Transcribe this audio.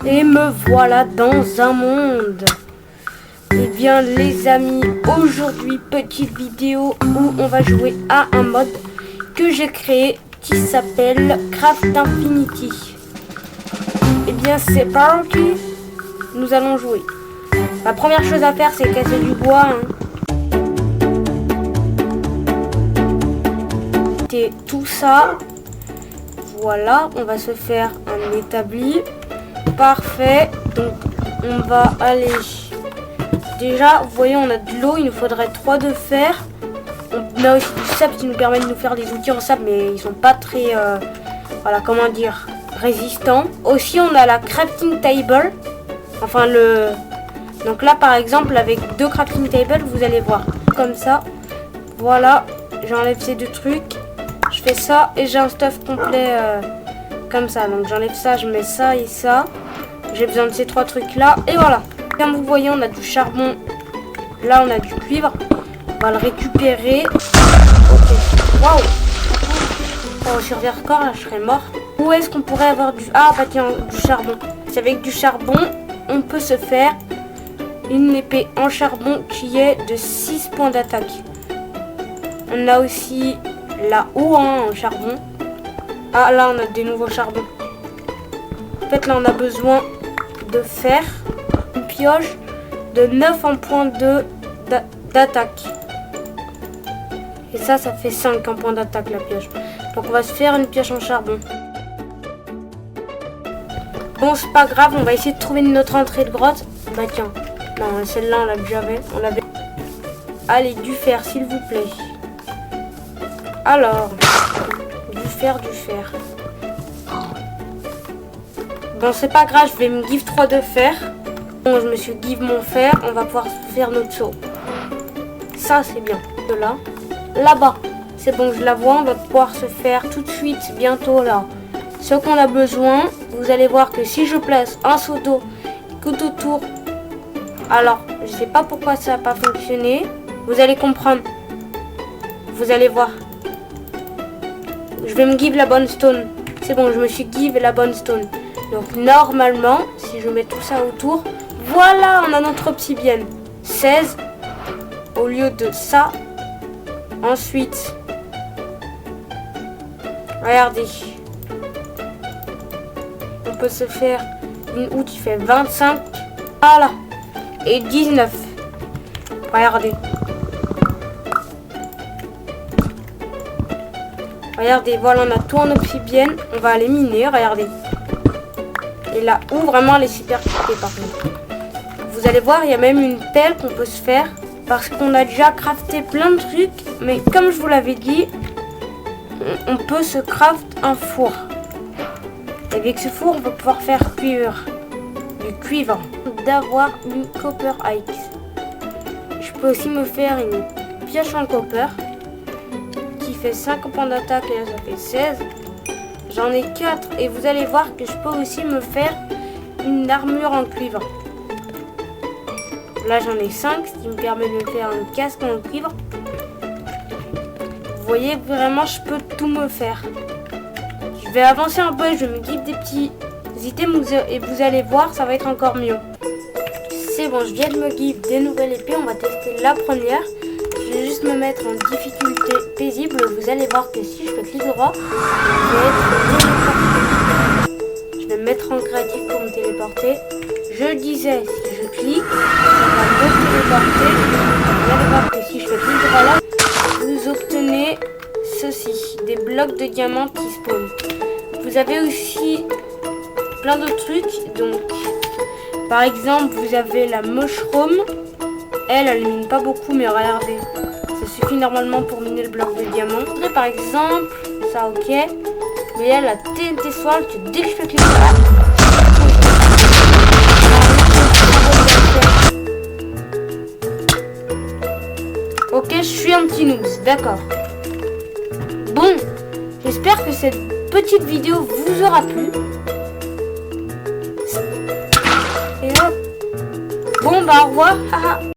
Et me voilà dans un monde. Eh bien les amis, aujourd'hui petite vidéo où on va jouer à un mode que j'ai créé qui s'appelle Craft Infinity. Eh bien c'est parti, nous allons jouer. La première chose à faire c'est casser du bois. Et tout ça, voilà, on va se faire un établi. Parfait, donc on va aller... Déjà, vous voyez, on a de l'eau, il nous faudrait 3 de fer. On a aussi du sable qui nous permet de nous faire des outils en sable, mais ils sont pas très, voilà, comment dire, résistants. Aussi, on a la crafting table. Enfin, donc là, par exemple, avec 2 crafting tables, vous allez voir. Comme ça, voilà, j'enlève ces 2 trucs. Je fais ça et j'ai un stuff complet comme ça. Donc, j'enlève ça, je mets ça et ça. J'ai besoin de ces 3 trucs-là. Et voilà. Comme vous voyez, on a du charbon. Là, on a du cuivre. On va le récupérer. Ok. Waouh. Oh, sur des records, là, je serais mort. Où est-ce qu'on pourrait avoir du... Ah, bah tiens, du charbon. C'est avec du charbon, on peut se faire une épée en charbon qui est de 6 points d'attaque. On a aussi là-haut en charbon. Ah, là, on a des nouveaux charbons. En fait, là, on a besoin de fer. Pioche de 9 en point d'attaque. Et ça fait 5 en point d'attaque la pioche. Donc on va se faire une pioche en charbon. Bon, c'est pas grave, on va essayer de trouver notre entrée de grotte. Bah tiens, non, celle-là on l'a déjà fait. Allez, du fer s'il vous plaît. Alors, du fer. Bon, c'est pas grave, je vais me give 3 de fer. Bon, je me suis give mon fer, on va pouvoir faire notre saut. Ça, c'est bien. De là. Là-bas, c'est bon, je la vois, on va pouvoir se faire tout de suite, bientôt là. Ce qu'on a besoin, vous allez voir que si je place un seau d'eau tout autour, alors, je sais pas pourquoi ça n'a pas fonctionné. Vous allez comprendre. Vous allez voir. Je vais me give la bonne stone. C'est bon, je me suis give la bonne stone. Donc, normalement, si je mets tout ça autour, voilà, on a notre obsidienne. 16 au lieu de ça. Ensuite, regardez. On peut se faire une houe qui fait 25. Voilà. Et 19. Regardez. Regardez, voilà, on a tout en obsidienne. On va aller miner, regardez. Et la houe, vraiment, elle est super coupée par contre. Vous allez voir, il y a même une pelle qu'on peut se faire. Parce qu'on a déjà crafté plein de trucs. Mais comme je vous l'avais dit, on peut se craft un four. Et avec ce four, on va pouvoir faire cuire du cuivre. D'avoir une copper axe. Je peux aussi me faire une pioche en copper. Qui fait 5 points d'attaque et là ça fait 16. J'en ai 4 et vous allez voir que je peux aussi me faire une armure en cuivre. Là j'en ai 5, ce qui me permet de me faire une casque en cuivre. Vous voyez, vraiment je peux tout me faire. Je vais avancer un peu, je vais me give des petits items et vous allez voir, ça va être encore mieux. C'est bon, je viens de me give des nouvelles épées, on va tester la première. Je vais juste me mettre en difficulté paisible. Vous allez voir que si je fais clic droit, je vais me mettre en créatif pour me téléporter. Je disais, si je clique, ça va me téléporter. Vous allez voir que si je fais clic droit là, vous obtenez ceci, des blocs de diamants qui spawnent. Vous avez aussi plein d'autres trucs. Donc, par exemple, vous avez la mushroom. Elle mine pas beaucoup, mais regardez, ça suffit normalement pour miner le bloc de diamant. Et par exemple, ça ok, mais elle a TNT Sword que dès que je fais cliquer là, ok, je suis un petit noob, d'accord. Bon, j'espère que cette petite vidéo vous aura plu. Et hop. Bon, bah au revoir.